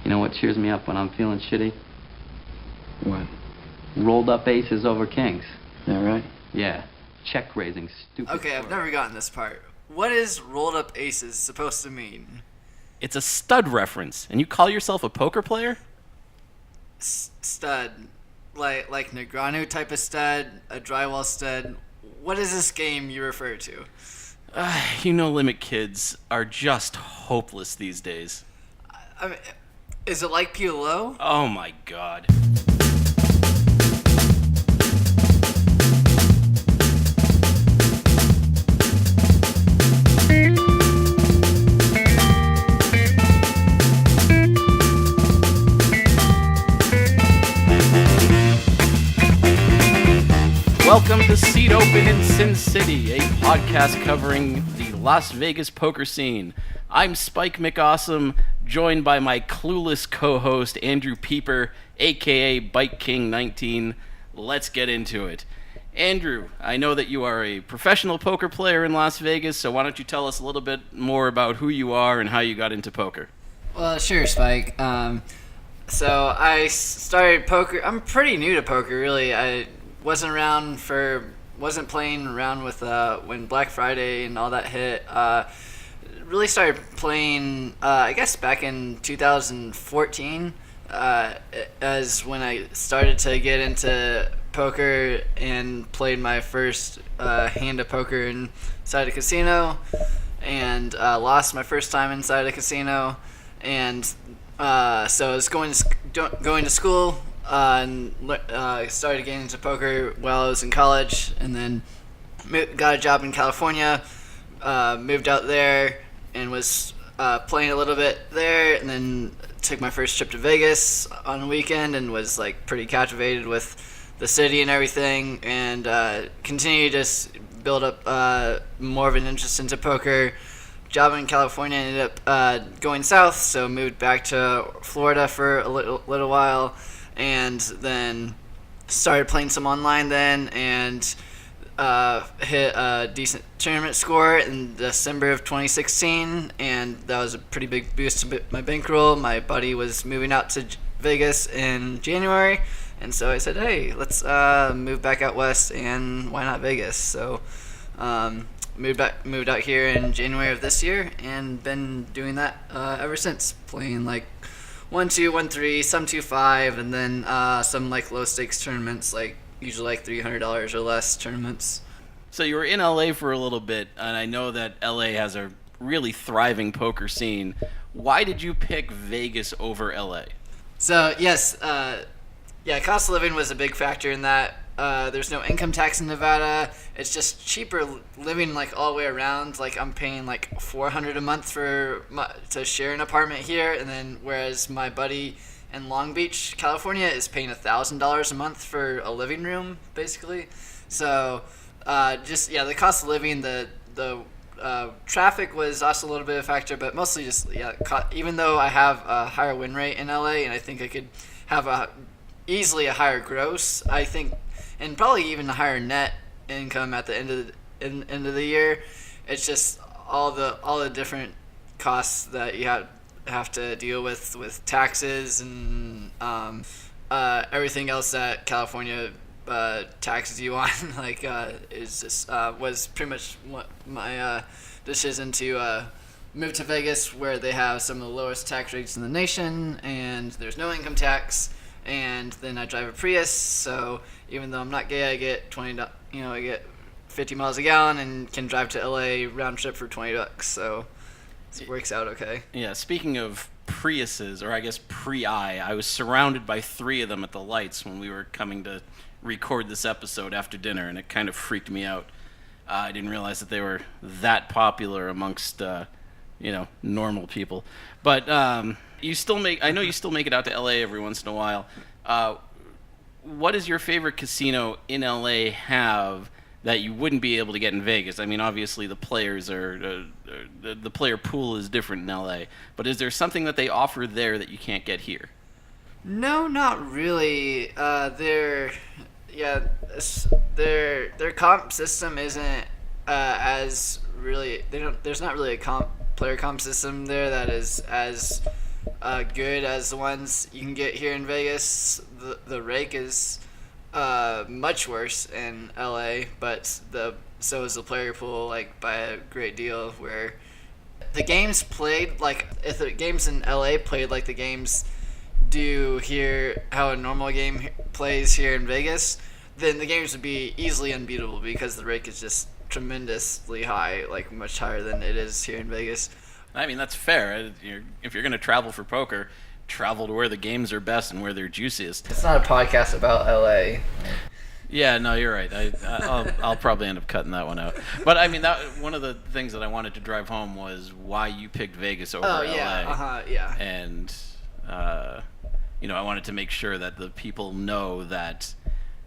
You know what cheers me up when I'm feeling shitty? What? Rolled up aces over kings. Is that right? Yeah. Check raising, stupid. Okay, I've never gotten this part. What is rolled up aces supposed to mean? It's a stud reference, and you call yourself a poker player? Stud. Like Negreanu type of stud, a drywall stud. What is this game you refer to? Limit kids are just hopeless these days. I mean, is it like PLO? Oh my god. Welcome to Seat Open in Sin City, a podcast covering the Las Vegas poker scene. I'm Spike McAwesome, joined by my clueless co-host Andrew Pieper, aka Bike King 19. Let's get into it. Andrew, I know that you are a professional poker player in Las Vegas, so why don't you tell us a little bit more about who you are and how you got into poker? Well, sure, Spike. So I started poker. I'm pretty new to poker, really. I wasn't playing around with when Black Friday and all that hit. Really started playing, I guess, back in 2014, as when I started to get into poker and played my first hand of poker inside a casino, and lost my first time inside a casino, and so I was going to school. And started getting into poker while I was in college, and then got a job in California, moved out there, and was playing a little bit there, and then took my first trip to Vegas on a weekend, and was like pretty captivated with the city and everything, and continued to build up more of an interest into poker. Job in California, ended up going south, so moved back to Florida for a little while. And then started playing some online then, and hit a decent tournament score in December of 2016, and that was a pretty big boost to my bankroll. My buddy was moving out to Vegas in January, and so I said, hey, let's move back out west, and why not Vegas? So moved out here in January of this year, and been doing that ever since, playing like 1-2, 1-3, some 2-5, and then some like low stakes tournaments, like usually like $300 or less tournaments. So you were in LA for a little bit, and I know that LA has a really thriving poker scene. Why did you pick Vegas over LA? So yes, cost of living was a big factor in that. There's no income tax in Nevada. It's just cheaper living like all the way around. Like I'm paying like $400 a month to share an apartment here, and then whereas my buddy in Long Beach, California, is paying $1,000 a month for a living room, basically. So the cost of living, the traffic was also a little bit of a factor, but mostly just even though I have a higher win rate in LA, and I think I could have easily a higher gross, I think, and probably even a higher net income at the end of the year. It's just all the different costs that you have to deal with taxes and everything else that California taxes you on. Is just was pretty much what my decision to move to Vegas, where they have some of the lowest tax rates in the nation, and there's no income tax. And then I drive a Prius, so even though I'm not gay, I get I get 50 miles a gallon and can drive to LA round trip for $20. So it works out okay. Yeah, speaking of Priuses, or I guess I was surrounded by 3 of them at the lights when we were coming to record this episode after dinner, and it kind of freaked me out. I didn't realize that they were that popular amongst normal people. But I know you still make it out to LA every once in a while. What does your favorite casino in LA have that you wouldn't be able to get in Vegas? I mean, obviously the players the player pool is different in LA, but is there something that they offer there that you can't get here? No, not really. Their comp system isn't as really. There's not really a player comp system there that is as good as the ones you can get here in Vegas. The rake is much worse in LA, but so is the player pool, like, by a great deal, where the games played, like, if the games in LA played like the games do here, how a normal game plays here in Vegas, then the games would be easily unbeatable because the rake is just tremendously high, like much higher than it is here in Vegas. I mean, that's fair. If you're going to travel for poker, travel to where the games are best and where they're juiciest. It's not a podcast about LA. Yeah, no, you're right. I'll probably end up cutting that one out. But I mean, that one of the things that I wanted to drive home was why you picked Vegas over LA. Yeah. And I wanted to make sure that the people know that,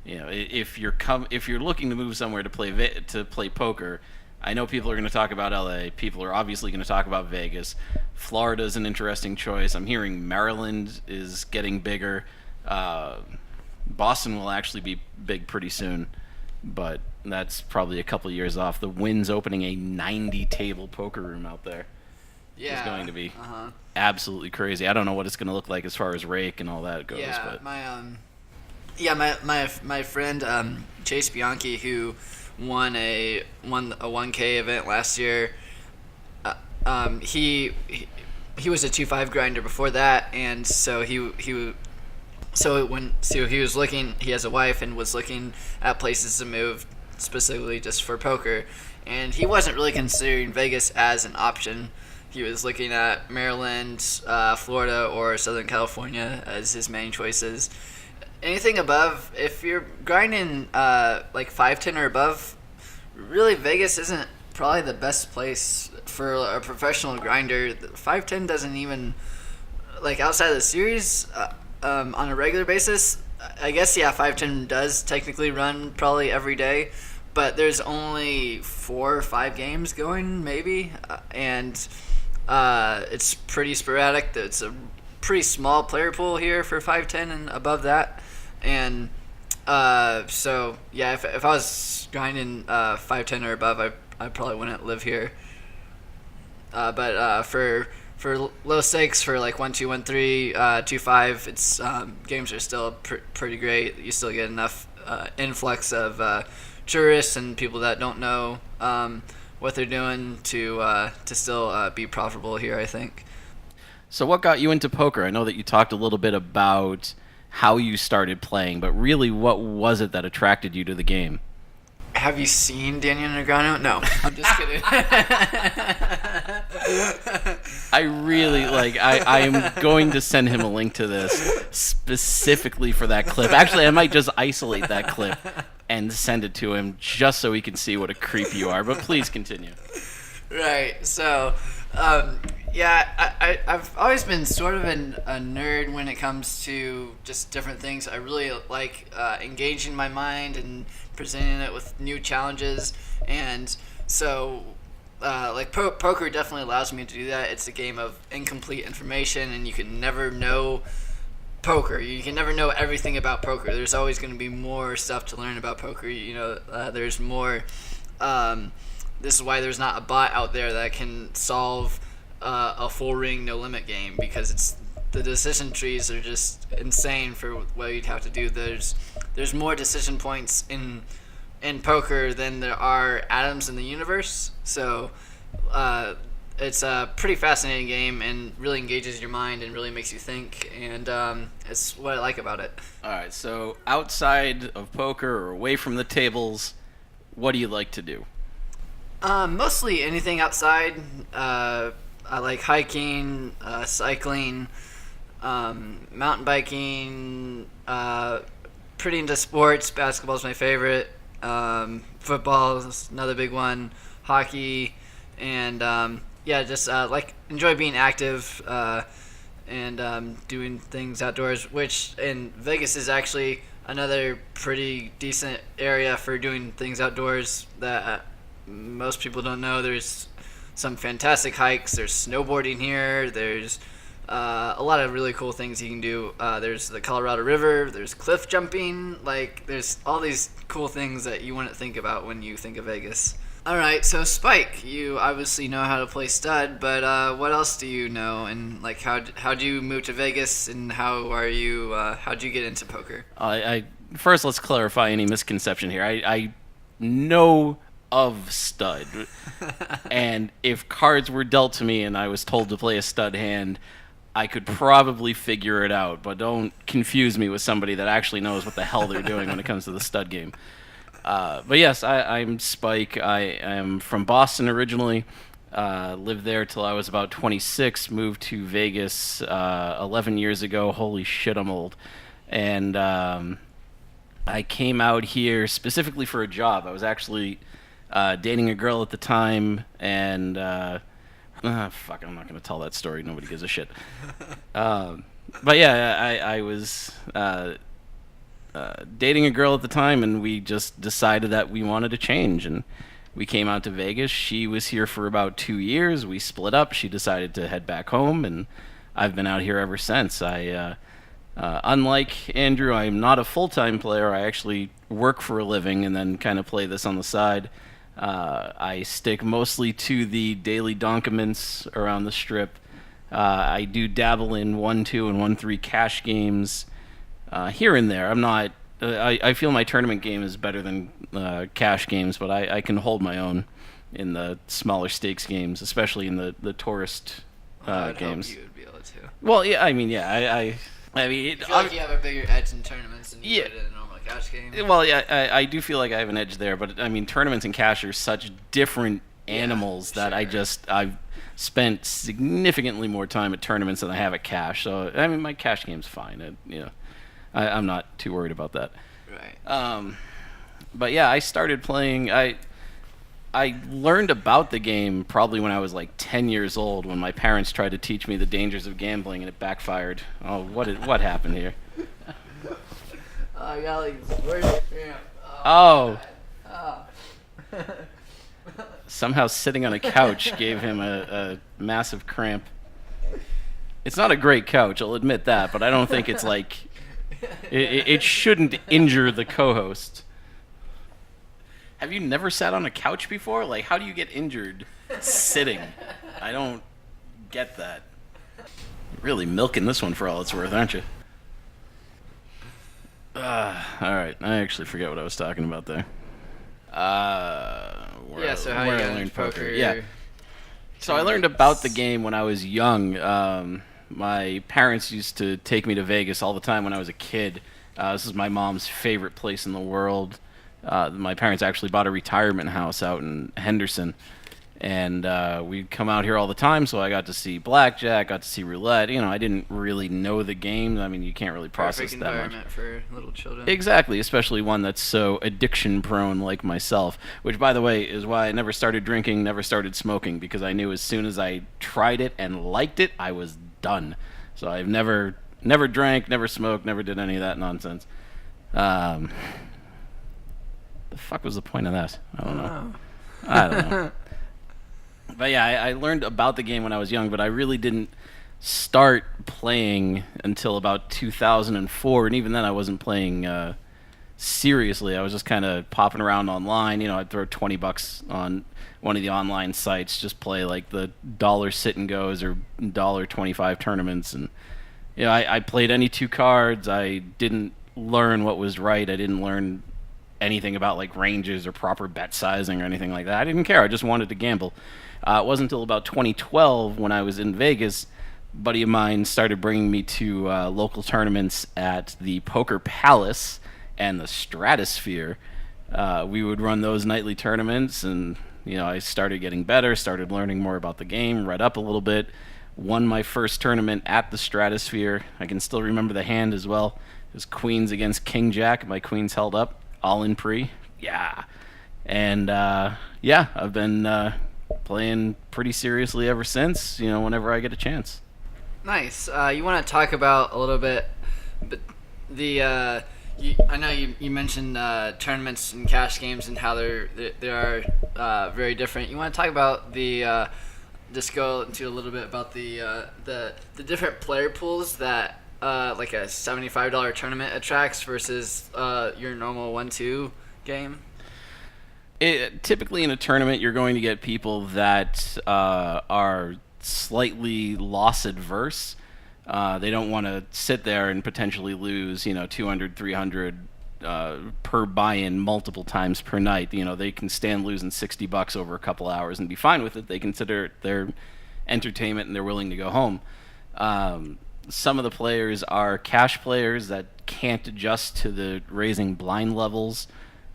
if you're looking to move somewhere to play poker, I know people are going to talk about LA. People are obviously going to talk about Vegas. Florida is an interesting choice. I'm hearing Maryland is getting bigger. Boston will actually be big pretty soon, but that's probably a couple years off. The Wynn's opening a 90-table poker room out there. Yeah, it's going to be absolutely crazy. I don't know what it's going to look like as far as rake and all that goes. Yeah, but my friend Chase Bianchi, who won a 1K event last year. He was a 2-5 grinder before that, and so he was looking. He has a wife and was looking at places to move specifically just for poker, and he wasn't really considering Vegas as an option. He was looking at Maryland, Florida, or Southern California as his main choices. Anything above, if you're grinding like 510 or above, really Vegas isn't probably the best place for a professional grinder. 510 doesn't even, like, outside of the series, on a regular basis, I guess, 510 does technically run probably every day, but there's only 4 or 5 games going, maybe, and it's pretty sporadic. It's a pretty small player pool here for 510 and above that, and so yeah, if I was grinding 510 or above, I probably wouldn't live here. But for low stakes, for like 1-2, 1-3, 2-5, it's games are still pretty great. You still get enough influx of tourists and people that don't know what they're doing to still be profitable here, I think. So what got you into poker? I know that you talked a little bit about how you started playing, but really what was it that attracted you to the game? Have you seen Daniel Negreanu? No, I'm just kidding. I really, I am going to send him a link to this specifically for that clip. Actually, I might just isolate that clip and send it to him just so he can see what a creep you are. But please continue. Right, so, I've always been sort of a nerd when it comes to just different things. I really like engaging my mind and presenting it with new challenges, and so poker definitely allows me to do that. It's a game of incomplete information, and you can never know poker. You can never know everything about poker. There's always going to be more stuff to learn about poker. There's more. This is why there's not a bot out there that can solve a full ring no limit game, because the decision trees are just insane for what you'd have to do. There's more decision points in poker than there are atoms in the universe. So it's a pretty fascinating game and really engages your mind and really makes you think, and it's what I like about it. All right, so outside of poker or away from the tables, what do you like to do? Mostly anything outside. I like hiking, cycling, mountain biking, pretty into sports. Basketball's my favorite. Football is another big one. Hockey, and just enjoy being active and doing things outdoors, which in Vegas is actually another pretty decent area for doing things outdoors that most people don't know. There's some fantastic hikes. There's snowboarding here. There's a lot of really cool things you can do. There's the Colorado River. There's cliff jumping. There's all these cool things that you wouldn't think about when you think of Vegas. All right, so Spike, you obviously know how to play stud, but what else do you know? And like, how'd you move to Vegas, and how'd you get into poker? I first let's clarify any misconception here. I know of stud, and if cards were dealt to me and I was told to play a stud hand, I could probably figure it out. But don't confuse me with somebody that actually knows what the hell they're doing when it comes to the stud game. But yes, I'm Spike. I am from Boston originally. Lived there till I was about 26. Moved to Vegas 11 years ago. Holy shit, I'm old. And I came out here specifically for a job. I was actually dating a girl at the time, and fuck, I'm not going to tell that story. Nobody gives a shit. But yeah, I was dating a girl at the time, and we just decided that we wanted to change, and we came out to Vegas. She was here for about 2 years. We split up. She decided to head back home, and I've been out here ever since. Unlike Andrew, I'm not a full-time player. I actually work for a living and then kind of play this on the side. I stick mostly to the daily donkements around the strip. I do dabble in 1-2 and 1-3 cash games here and there. I'm not. I feel my tournament game is better than cash games, but I can hold my own in the smaller stakes games, especially in the tourist games. Hope you would be able to. Well, yeah, I mean, yeah, I mean, I feel like you have a bigger edge in tournaments than you would in a normal cash game. Well, yeah, I do feel like I have an edge there, but I mean, tournaments and cash are such different animals that I've spent significantly more time at tournaments than I have at cash. So I mean, my cash game's fine. I'm not too worried about that. Right. But yeah, I started playing. I learned about the game probably when I was like 10 years old, when my parents tried to teach me the dangers of gambling, and it backfired. Oh, what happened here? I got like this worst cramp. Oh. Somehow sitting on a couch gave him a massive cramp. It's not a great couch, I'll admit that, but I don't think it's like... It shouldn't injure the co-host. Have you never sat on a couch before? Like, how do you get injured sitting? I don't get that. You're really milking this one for all it's worth, aren't you? All right, I actually forget what I was talking about there. So how you got into poker? Yeah. So I learned about the game when I was young. My parents used to take me to Vegas all the time when I was a kid. This is my mom's favorite place in the world. My parents actually bought a retirement house out in Henderson, and we'd come out here all the time, so I got to see blackjack, got to see roulette. You know, I didn't really know the game. I mean, you can't really process Perfect that much. environment for little children. Exactly, especially one that's so addiction-prone like myself, which, by the way, is why I never started drinking, never started smoking, because I knew as soon as I tried it and liked it, I was done. So I've never drank, never smoked, never did any of that nonsense. The fuck was the point of that? I don't know. But yeah, I learned about the game when I was young, but I really didn't start playing until about 2004, and even then I wasn't playing seriously. I was just kind of popping around online. You know, I'd throw $20 on one of the online sites, just play like the dollar sit and goes or $1.25 tournaments, and you know, I played any two cards. I didn't learn what was right. I didn't learn anything about like ranges or proper bet sizing or anything like that. I didn't care. I just wanted to gamble. It wasn't until about 2012 when I was in Vegas, a buddy of mine started bringing me to local tournaments at the Poker Palace and the Stratosphere. We would run those nightly tournaments, and you know, I started getting better, started learning more about the game, read up a little bit, won my first tournament at the Stratosphere. I can still remember the hand as well. It was queens against king jack. My queens held up, all in pre. Yeah. And yeah, I've been playing pretty seriously ever since, you know, whenever I get a chance. Nice. You want to talk about a little bit, but I know you mentioned tournaments and cash games and how they are very different. You want to talk about just go into a little bit about the different player pools that like a $75 tournament attracts versus your normal 1-2 game? Typically in a tournament, you're going to get people that are slightly loss adverse. They don't want to sit there and potentially lose, 200, 300 per buy-in multiple times per night. They can stand losing $60 over a couple hours and be fine with it. They consider it their entertainment and they're willing to go home. Some of the players are cash players that can't adjust to the raising blind levels.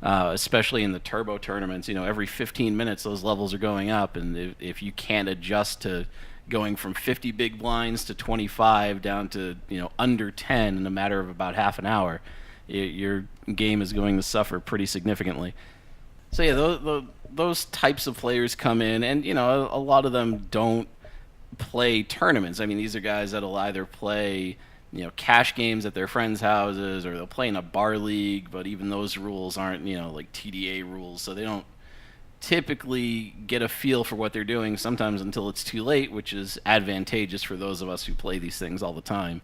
Especially in the turbo tournaments, every 15 minutes those levels are going up, and if you can't adjust to going from 50 big blinds to 25 down to under 10 in a matter of about half an hour, your game is going to suffer pretty significantly. So yeah, those types of players come in, and a lot of them don't play tournaments. I mean, these are guys that'll either play cash games at their friends' houses, or they'll play in a bar league, but even those rules aren't, like TDA rules, so they don't typically get a feel for what they're doing sometimes until it's too late, which is advantageous for those of us who play these things all the time.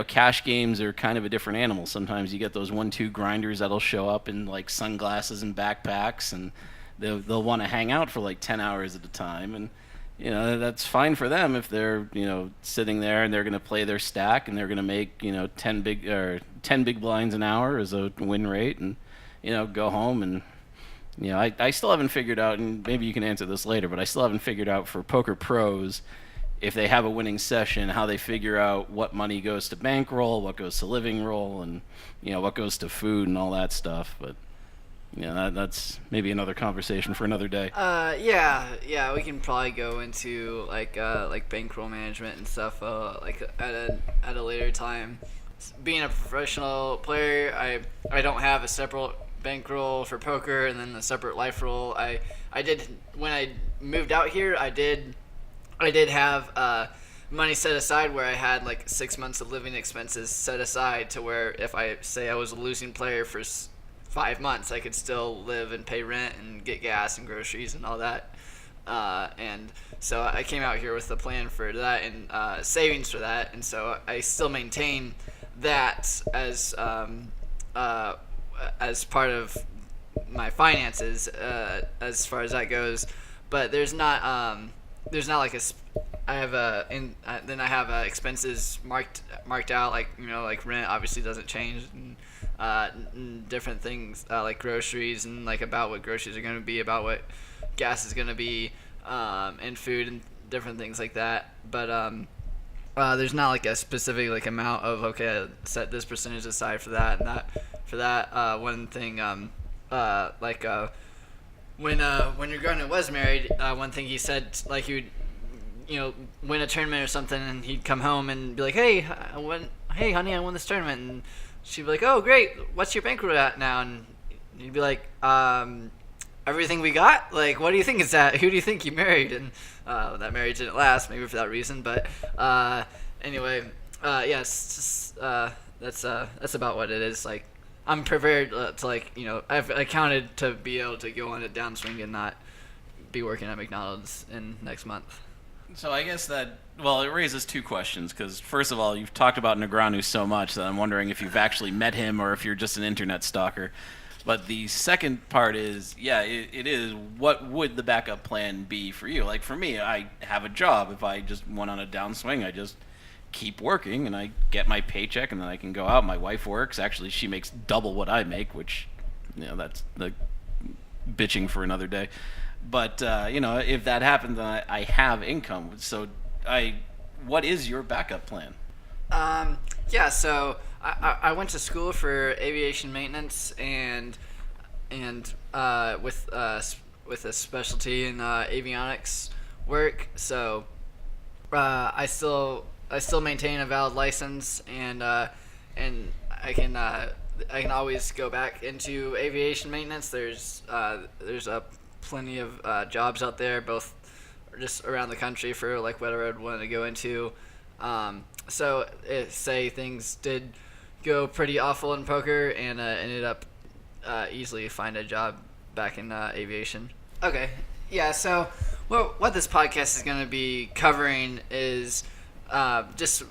Cash games are kind of a different animal. Sometimes you get those 1-2 grinders that'll show up in like sunglasses and backpacks, and they'll want to hang out for like 10 hours at a time, and that's fine for them if they're, sitting there and they're going to play their stack and they're going to make, 10 big blinds an hour as a win rate, and, go home. And, I still haven't figured out, and maybe you can answer this later, but I still haven't figured out for poker pros, if they have a winning session, how they figure out what money goes to bankroll, what goes to living roll, and, what goes to food and all that stuff. But that's maybe another conversation for another day. Yeah, we can probably go into like bankroll management and stuff like at a later time. Being a professional player, I don't have a separate bankroll for poker and then a separate life roll. I did when I moved out here. I did have money set aside where I had like 6 months of living expenses set aside to where if I was a losing player for 5 months, I could still live and pay rent and get gas and groceries and all that. And so I came out here with a plan for that and savings for that. And so I still maintain that as part of my finances as far as that goes. But there's not like then I have expenses marked out, like like rent obviously doesn't change, and different things like groceries and like about what groceries are going to be, about what gas is going to be, and food and different things like that. But there's not like a specific like amount of I set this percentage aside for that and that for that. One thing when your partner was married, one thing he said, like he would win a tournament or something, and he'd come home and be like, hey honey, I won this tournament, and she'd be like, oh great, what's your bankroll at now? And he'd be like, everything we got, like what do you think is that, who do you think you married? And that marriage didn't last, maybe for that reason, but anyway, yes, that's about what it is. Like I'm prepared to I've accounted to be able to go on a downswing and not be working at McDonald's in next month. So I guess it raises two questions, because first of all, you've talked about Negreanu so much that I'm wondering if you've actually met him or if you're just an internet stalker. But the second part is, it is, what would the backup plan be for you? Like for me, I have a job. If I just went on a downswing, I just keep working and I get my paycheck and then I can go out. My wife works. Actually, she makes double what I make, which, that's the bitching for another day. But, if that happens, then I have income. So what is your backup plan? So I went to school for aviation maintenance and with a specialty in avionics work. So I still maintain a valid license, and I can always go back into aviation maintenance. There's plenty of jobs out there, both just around the country for like whatever I'd want to go into. So say things did go pretty awful in poker and ended up easily find a job back in aviation. Okay, yeah. So what this podcast is going to be covering is just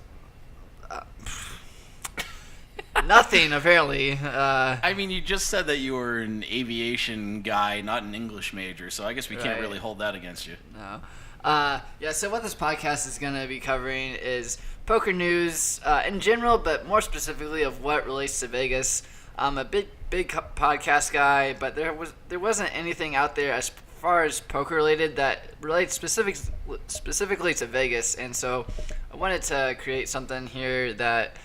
Nothing, apparently. I mean, you just said that you were an aviation guy, not an English major, so I guess we can't Right. really hold that against you. No. Yeah, so what this podcast is going to be covering is poker news in general, but more specifically of what relates to Vegas. I'm a big podcast guy, but there wasn't anything out there as far as poker related that relates specifically to Vegas, and so I wanted to create something here that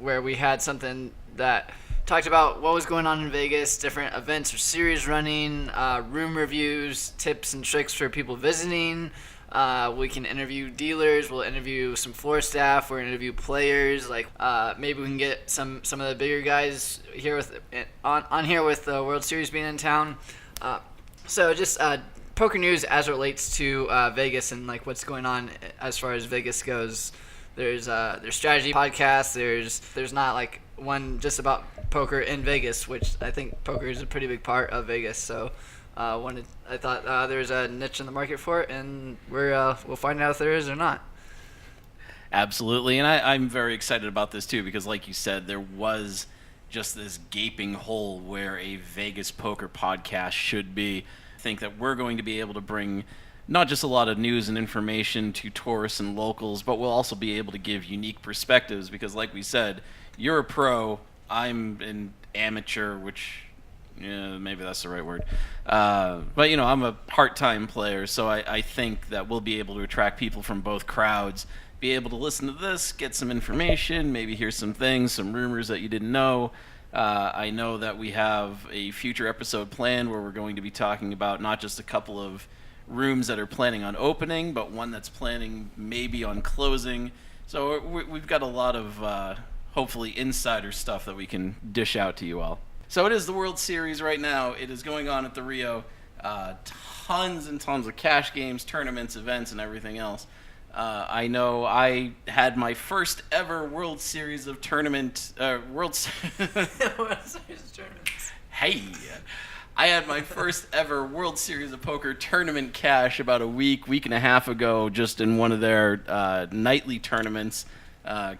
where we had something that talked about what was going on in Vegas, different events or series running, room reviews, tips and tricks for people visiting. We can interview dealers. We'll interview some floor staff. We'll interview players. Like maybe we can get some of the bigger guys here on here with the World Series being in town. So just poker news as it relates to Vegas and like what's going on as far as Vegas goes. There's strategy podcasts. There's not like one just about poker in Vegas, which I think poker is a pretty big part of Vegas. So I thought there's a niche in the market for it, and we'll find out if there is or not. Absolutely, and I'm very excited about this too because, like you said, there was just this gaping hole where a Vegas poker podcast should be. I think that we're going to be able to bring not just a lot of news and information to tourists and locals, but we'll also be able to give unique perspectives because, like we said, you're a pro, I'm an amateur, which maybe that's the right word. But, I'm a part-time player, so I think that we'll be able to attract people from both crowds, be able to listen to this, get some information, maybe hear some things, some rumors that you didn't know. I know that we have a future episode planned where we're going to be talking about not just a couple of rooms that are planning on opening, but one that's planning maybe on closing. So we've got a lot of hopefully insider stuff that we can dish out to you all. So it is the World Series right now. It is going on at the Rio. Tons and tons of cash games, tournaments, events, and everything else. I know I had my first ever World Series of tournament. World Series tournaments. Hey, I had my first ever World Series of Poker tournament cash about a week and a half ago, just in one of their nightly tournaments.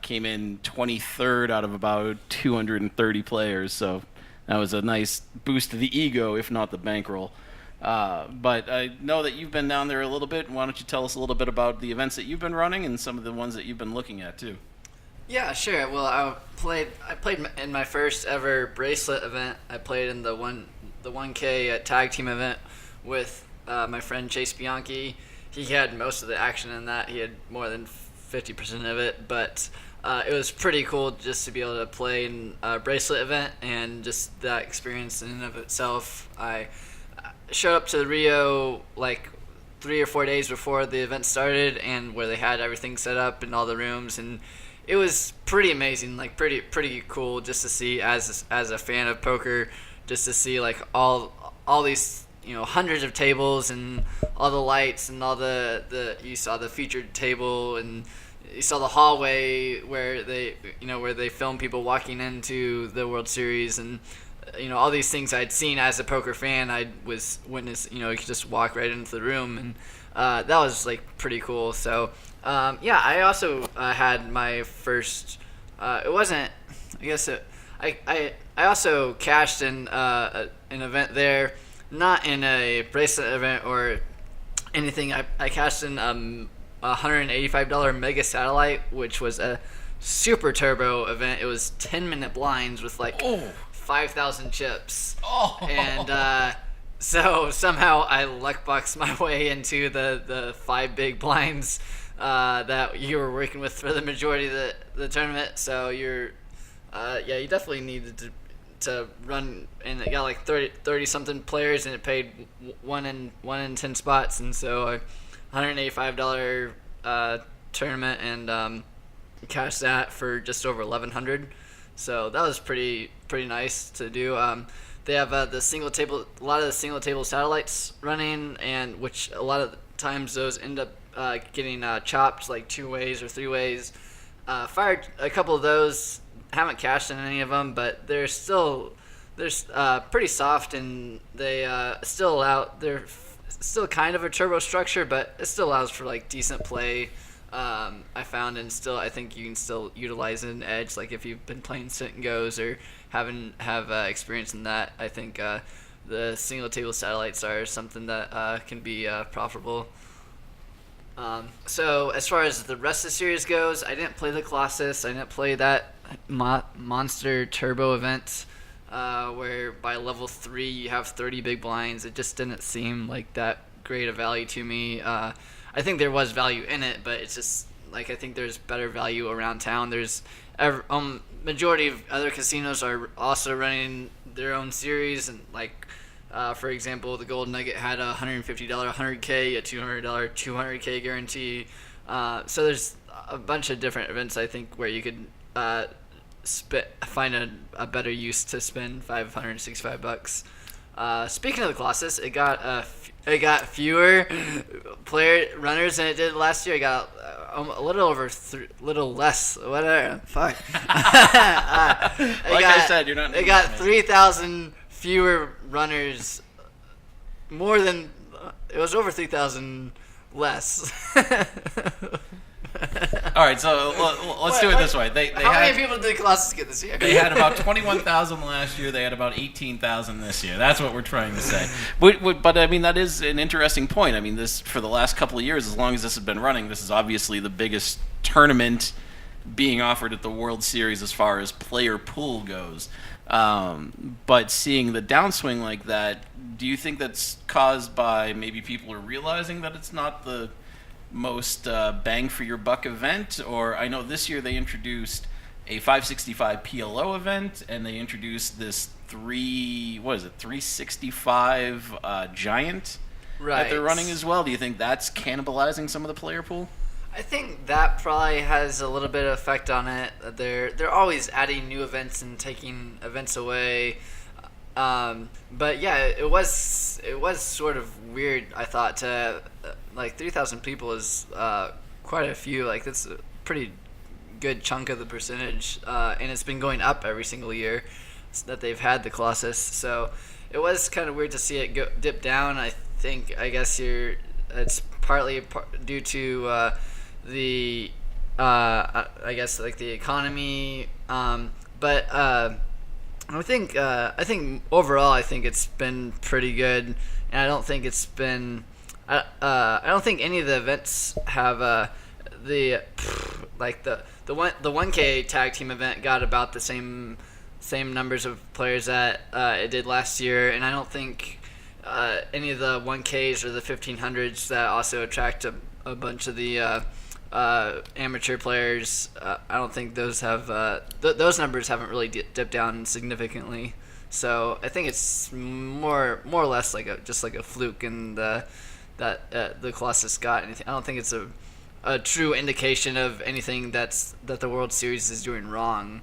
Came in 23rd out of about 230 players, so that was a nice boost to the ego, if not the bankroll. But I know that you've been down there a little bit. Why don't you tell us a little bit about the events that you've been running and some of the ones that you've been looking at too? Yeah, sure. Well, I played in my first ever bracelet event. I played in the 1K tag team event with my friend Chase Bianchi. He had most of the action in that. He had more than 50% of it, but it was pretty cool just to be able to play in a bracelet event, and just that experience in and of itself. I showed up to the Rio like 3 or 4 days before the event started, and where they had everything set up in all the rooms, and it was pretty amazing, like pretty cool just to see as a fan of poker, just to see like all these hundreds of tables and all the lights and all the you saw the featured table, and you saw the hallway where they film people walking into the World Series, and all these things I'd seen as a poker fan. I was witness, you could just walk right into the room, and that was like pretty cool. So I also had my first. It wasn't. I guess I also cashed in an event there, not in a bracelet event or anything. I cashed in $185 mega satellite, which was a super turbo event. It was 10-minute blinds with like 5,000 chips. And so somehow I luck boxed my way into the 5 big blinds that you were working with for the majority of the tournament. So you definitely needed to run, and it got like 30 something players, and it paid one in 10 spots, and so $185 tournament, and cashed that for just over 1,100. So that was pretty nice to do. They have a lot of the single table satellites running, and which a lot of times those end up getting chopped like 2 ways or 3 ways. Fired a couple of those. Haven't cashed in any of them, but they're pretty soft, and they still allow. They're still kind of a turbo structure, but it still allows for like decent play I found, and still I think you can still utilize an edge. Like if you've been playing sit and goes or have experience in that, I think the single table satellites are something that can be profitable. So as far as the rest of the series goes, I didn't play the Colossus. I didn't play that Monster Turbo event where by level 3 you have 30 big blinds. It just didn't seem like that great a value to me. I think there was value in it, but it's just like I think there's better value around town. There's majority of other casinos are also running their own series, and like for example, the Golden Nugget had a $150 100K, a $200 200K guarantee. So there's a bunch of different events I think where you could find a better use to spend $565. Speaking of the Colossus, it got fewer runners than it did last year. It got a little less. Whatever. Fuck. I said, you're not. It got 3,000 fewer runners. More than it was over 3,000 less. All right, so let's do it this way. How many people did the Colossus get this year? They had about 21,000 last year. They had about 18,000 this year. That's what we're trying to say. But I mean, that is an interesting point. I mean, this for the last couple of years, as long as this has been running, this is obviously the biggest tournament being offered at the World Series as far as player pool goes. But seeing the downswing like that, do you think that's caused by maybe people are realizing that it's not the most bang for your buck event? Or I know this year they introduced a 565 PLO event, and they introduced this 365 Giant that they're running as well. Do you think that's cannibalizing some of the player pool? I think that probably has a little bit of effect on it. They're always adding new events and taking events away. But yeah, it was sort of weird. I thought to like 3,000 people is quite a few. Like that's a pretty good chunk of the percentage, and it's been going up every single year that they've had the Colossus. So it was kind of weird to see it dip down. I guess it's partly due to the I guess like the economy, but I think overall I think it's been pretty good, and I don't think it's been I don't think any of the events have the 1K tag team event got about the same numbers of players that it did last year, and I don't think any of the 1Ks or the 1500s that also attract a bunch of the amateur players. I don't think those have those numbers haven't really dipped down significantly. So I think it's more or less like just like a fluke, and that the Colossus got anything. I don't think it's a true indication of anything that the World Series is doing wrong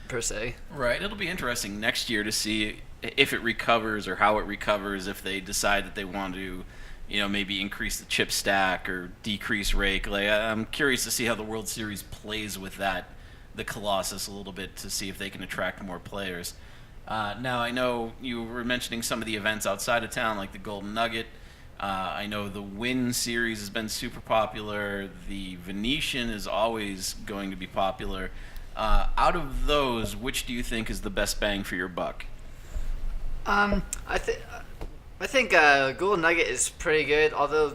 per se. Right. It'll be interesting next year to see if it recovers or how it recovers, if they decide that they want to, maybe increase the chip stack or decrease rake. Like, I'm curious to see how the World Series plays with the Colossus a little bit, to see if they can attract more players. Now, I know you were mentioning some of the events outside of town, like the Golden Nugget. I know the Win series has been super popular. The Venetian is always going to be popular. Out of those, which do you think is the best bang for your buck? I think Golden Nugget is pretty good, although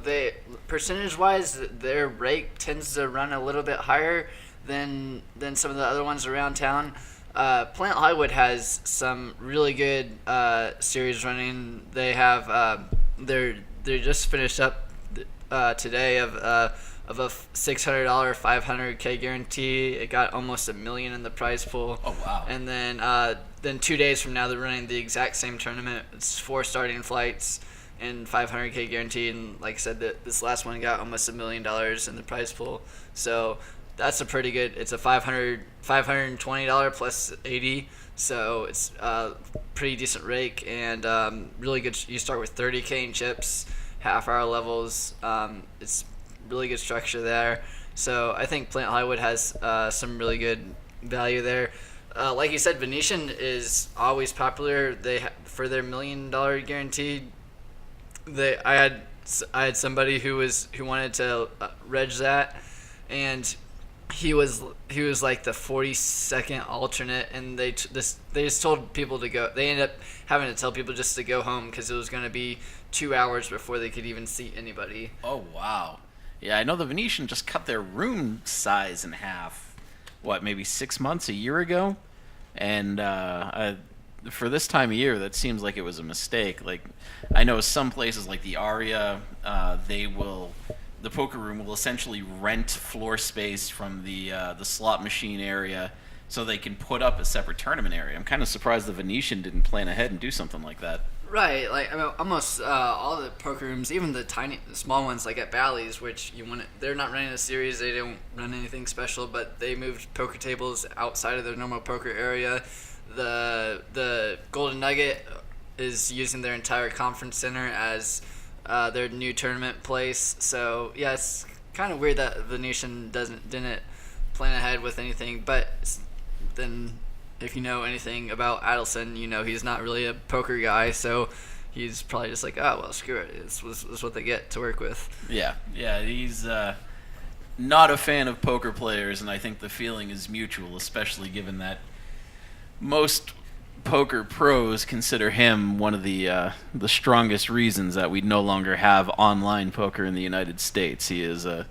percentage-wise, their rake tends to run a little bit higher than some of the other ones around town. Planet Hollywood has some really good series running. They have they just finished up today of a $600 500K guarantee. It got almost $1 million in the prize pool. Oh wow! And then 2 days from now they're running the exact same tournament. It's 4 starting flights and 500K guarantee. And like I said, this last one got almost $1 million in the prize pool. So that's a pretty good. It's a $520 plus 80. So it's a pretty decent rake, and really good. You start with 30K in chips, half-hour levels. It's really good structure there. So I think Planet Hollywood has some really good value there. Like you said, Venetian is always popular. For their $1 million guarantee, I had I had somebody who wanted to reg that, and he was like the 42nd alternate, and they just told people to go. They ended up having to tell people just to go home because it was going to be 2 hours before they could even seat anybody. Oh, wow. Yeah, I know the Venetian just cut their room size in half, maybe 6 months, a year ago? And for this time of year, that seems like it was a mistake. Like, I know some places like the Aria, the poker room will essentially rent floor space from the slot machine area so they can put up a separate tournament area. I'm kind of surprised the Venetian didn't plan ahead and do something like that. Right, like almost all the poker rooms, even the small ones like at Bally's, which they're not running a series, they don't run anything special, but they moved poker tables outside of their normal poker area. The Golden Nugget is using their entire conference center as their new tournament place. So yeah, it's kind of weird that Venetian didn't plan ahead with anything, but then if you know anything about Adelson, you know he's not really a poker guy, so he's probably just like, oh, well, screw it. This is what they get to work with. Yeah, he's not a fan of poker players, and I think the feeling is mutual, especially given that most poker pros consider him one of the strongest reasons that we no longer have online poker in the United States. He is a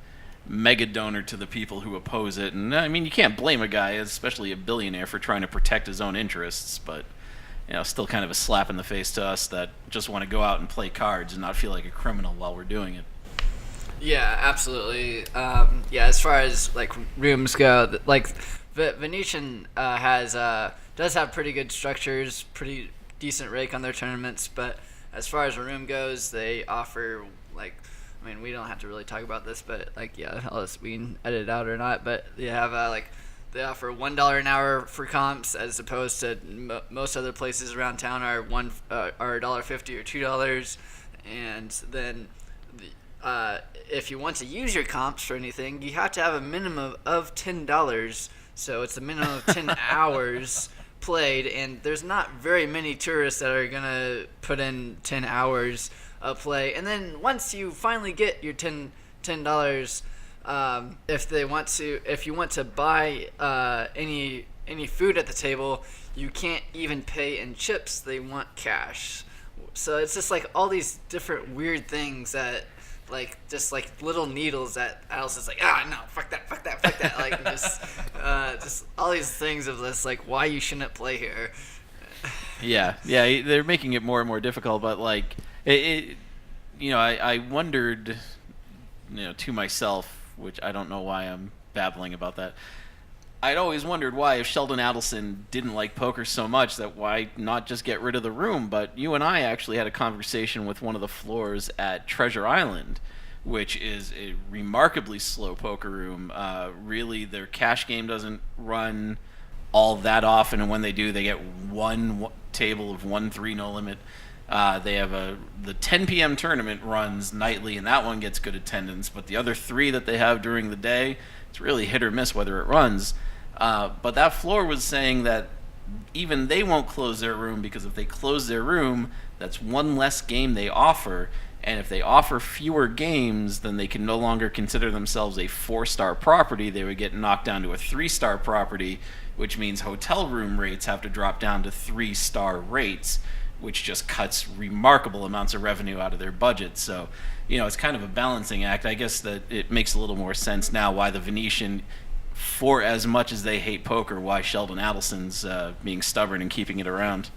mega donor to the people who oppose it, and I mean, you can't blame a guy, especially a billionaire, for trying to protect his own interests, but still kind of a slap in the face to us that just want to go out and play cards and not feel like a criminal while we're doing it. Yeah, absolutely. As far as like rooms go, like Venetian does have pretty good structures, pretty decent rake on their tournaments, but as far as a room goes, they offer we don't have to really talk about this, but unless we can edit it out or not, but they have they offer $1 an hour for comps, as opposed to most other places around town are $1.50 or $2, and then if you want to use your comps for anything, you have to have a minimum of $10, so it's a minimum of 10 hours played, and there's not very many tourists that are gonna put in 10 hours of play. And then once you finally get your $10, if you want to buy any food at the table, you can't even pay in chips. They want cash. So it's just like all these different weird things that just little needles that Alice is like, no, fuck that. Like just all these things of this, like, why you shouldn't play here. Yeah, they're making it more and more difficult, but I wondered, to myself, which I don't know why I'm babbling about that. I'd always wondered why, if Sheldon Adelson didn't like poker so much, that why not just get rid of the room. But you and I actually had a conversation with one of the floors at Treasure Island, which is a remarkably slow poker room. Really, their cash game doesn't run all that often, and when they do, they get one table of 1-3 no limit. They have the 10 p.m. tournament runs nightly, and that one gets good attendance. But the other 3 that they have during the day, it's really hit or miss whether it runs. But that floor was saying that even they won't close their room, because if they close their room, that's one less game they offer. And if they offer fewer games, then they can no longer consider themselves a 4-star property. They would get knocked down to a 3-star property, which means hotel room rates have to drop down to 3-star rates, which just cuts remarkable amounts of revenue out of their budget. So, it's kind of a balancing act. I guess that it makes a little more sense now why the Venetian, for as much as they hate poker, why Sheldon Adelson's being stubborn and keeping it around.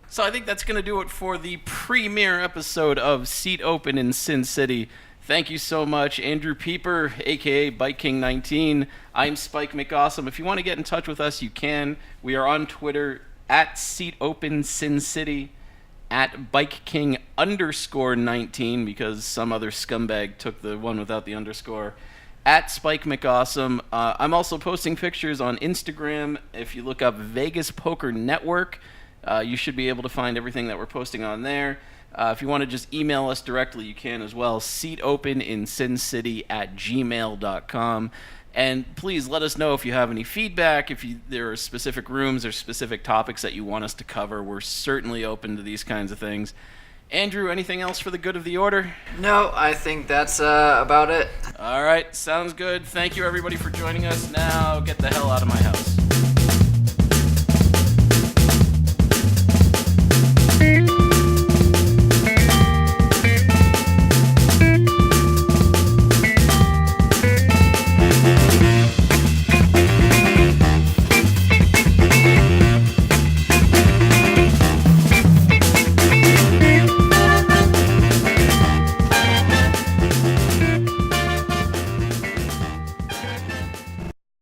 So I think that's going to do it for the premiere episode of Seat Open in Sin City. Thank you so much, Andrew Pieper, a.k.a. Bike King 19. I'm Spike McAwesome. If you want to get in touch with us, you can. We are on Twitter, at Seat Open Sin City, at BikeKing_19, because some other scumbag took the one without the underscore, at Spike McAwesome. I'm also posting pictures on Instagram. If you look up Vegas Poker Network, you should be able to find everything that we're posting on there. If you want to just email us directly, you can as well, seatopeninsincity@gmail.com. And please let us know if you have any feedback, if there are specific rooms or specific topics that you want us to cover. We're certainly open to these kinds of things. Andrew, anything else for the good of the order? No, I think that's about it. All right, sounds good. Thank you, everybody, for joining us. Now, get the hell out of my house.